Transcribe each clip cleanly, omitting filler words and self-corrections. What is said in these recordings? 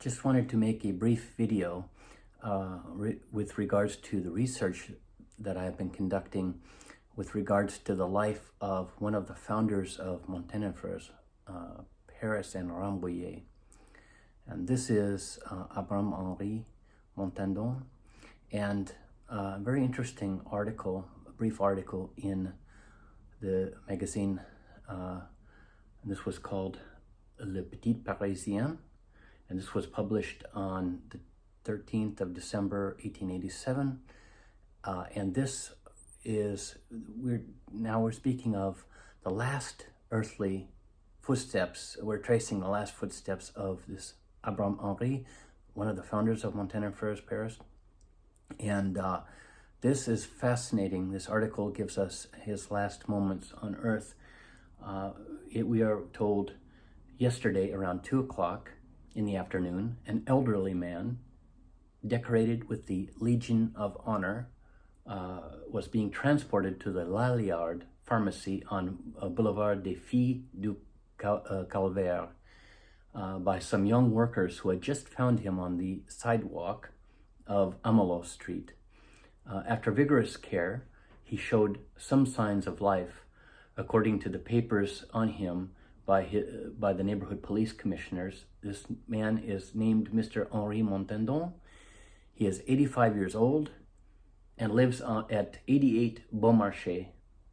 Just wanted to make a brief video with regards to the research that I have been conducting with regards to the life of one of the founders of Montandon Frères Paris Rambouillet. And this is Abram-Henry Montandon, and a very interesting article, a brief article in the magazine. This was called Le Petit Parisien, and this was published on the 13th of December 1887. And this is, we're speaking of the last earthly footsteps. We're tracing the last footsteps of this Abram-Henry, one of the founders of Montandon Frères Paris. And this is fascinating. This article gives us his last moments on earth. We are told yesterday around 2 o'clock in the afternoon, an elderly man decorated with the Legion of Honor was being transported to the Lalliard pharmacy on Boulevard des Filles du Calvaire by some young workers who had just found him on the sidewalk of Amelot Street. After vigorous care, he showed some signs of life, according to the papers on him by the neighborhood police commissioners. This man is named Mr. Henri Montandon. He is 85 years old and lives at 88 Beaumarchais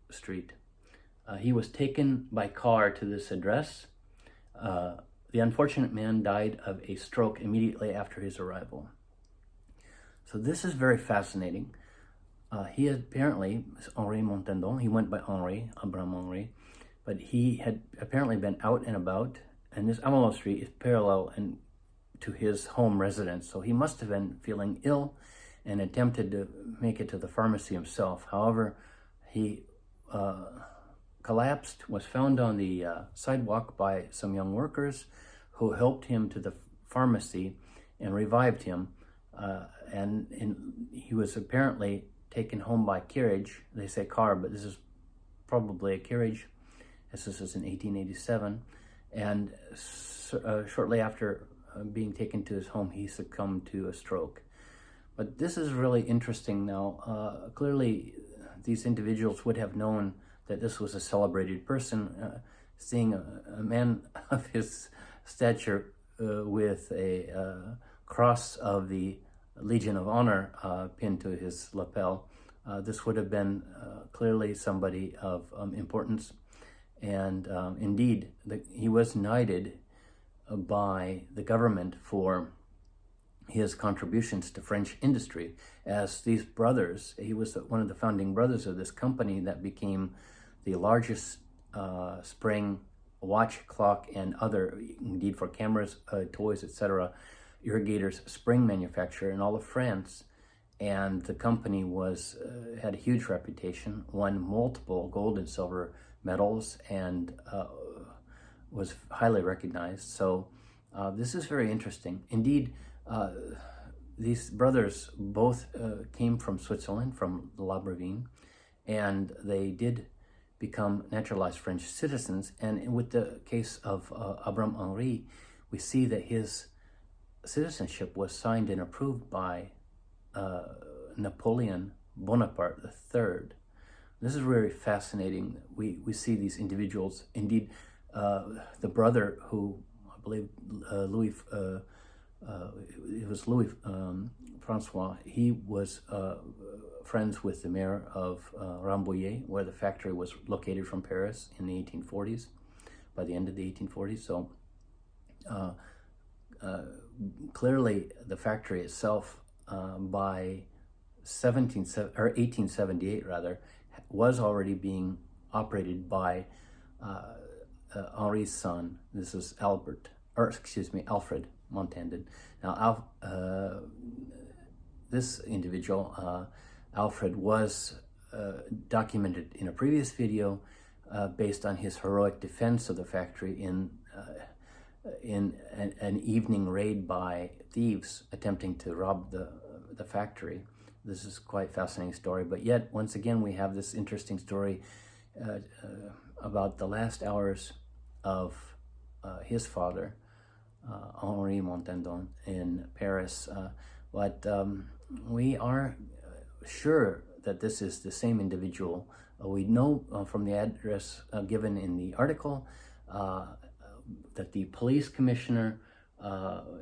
Street. He was taken by car to this address. The unfortunate man died of a stroke immediately after his arrival. So this is very fascinating. He apparently, Henri Montandon, he went by Henri, Abram-Henry, but he had apparently been out and about, and this Amelot Street is parallel to his home residence, so he must have been feeling ill and attempted to make it to the pharmacy himself. However, he collapsed, was found on the sidewalk by some young workers who helped him to the pharmacy and revived him, and he was apparently taken home by carriage. They say car, but this is probably a carriage, as this is in 1887, and shortly after being taken to his home, he succumbed to a stroke. But this is really interesting now. Clearly, these individuals would have known that this was a celebrated person. Seeing a man of his stature with a cross of the Legion of Honor pinned to his lapel, this would have been clearly somebody of importance. And indeed, he was knighted by the government for his contributions to French industry. As these brothers, he was one of the founding brothers of this company that became the largest spring watch, clock, and other, indeed for cameras, toys, etc., irrigators, spring manufacturer in all of France. And the company had a huge reputation, won multiple gold and silver medals, and was highly recognized. So this is very interesting. Indeed, these brothers both came from Switzerland, from Libreville, and they did become naturalized French citizens. And with the case of Abram-Henry, we see that his citizenship was signed and approved by Napoleon Bonaparte III. This is very fascinating. We see these individuals. Indeed, the brother who, I believe, it was Louis Francois, he was friends with the mayor of Rambouillet, where the factory was located from Paris in the 1840s, by the end of the 1840s. So clearly the factory itself by 1878 rather, was already being operated by Henri's son. This is Alfred Montandon. Now, this individual, Alfred, was documented in a previous video based on his heroic defense of the factory in an evening raid by thieves attempting to rob the factory. This is quite a fascinating story, but yet, once again, we have this interesting story about the last hours of his father, Henry Montandon in Paris. But we are sure that this is the same individual. We know from the address given in the article that the police commissioner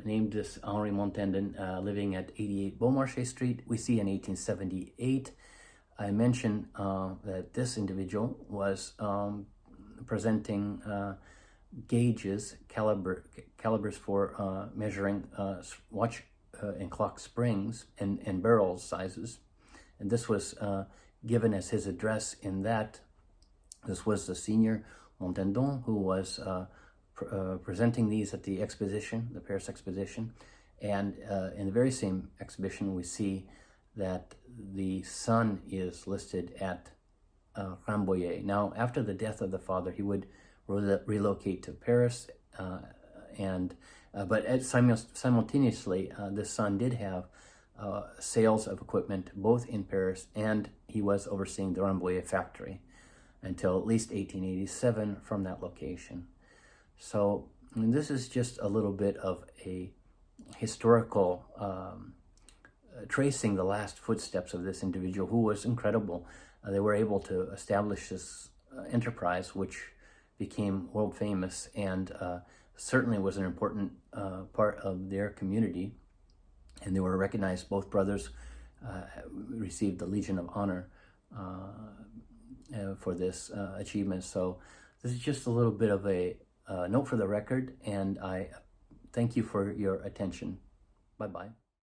named this Henry Montandon living at 88 Beaumarchais Street. We see in 1878. I mentioned that this individual was presenting gauges, calibers for measuring watch and clock springs and barrel sizes. And this was given as his address in that. This was the senior Montandon who was presenting these at the exposition, the Paris exposition. And in the very same exhibition, we see that the son is listed at Rambouillet. Now, after the death of the father, he would relocate to Paris, but simultaneously, the son did have sales of equipment both in Paris, and he was overseeing the Rambouillet factory until at least 1887 from that location. So this is just a little bit of a historical tracing the last footsteps of this individual who was incredible. They were able to establish this enterprise, which became world famous and certainly was an important part of their community. And they were recognized. Both brothers received the Legion of Honor for this achievement. So this is just a little bit of a note for the record, and I thank you for your attention. Bye-bye.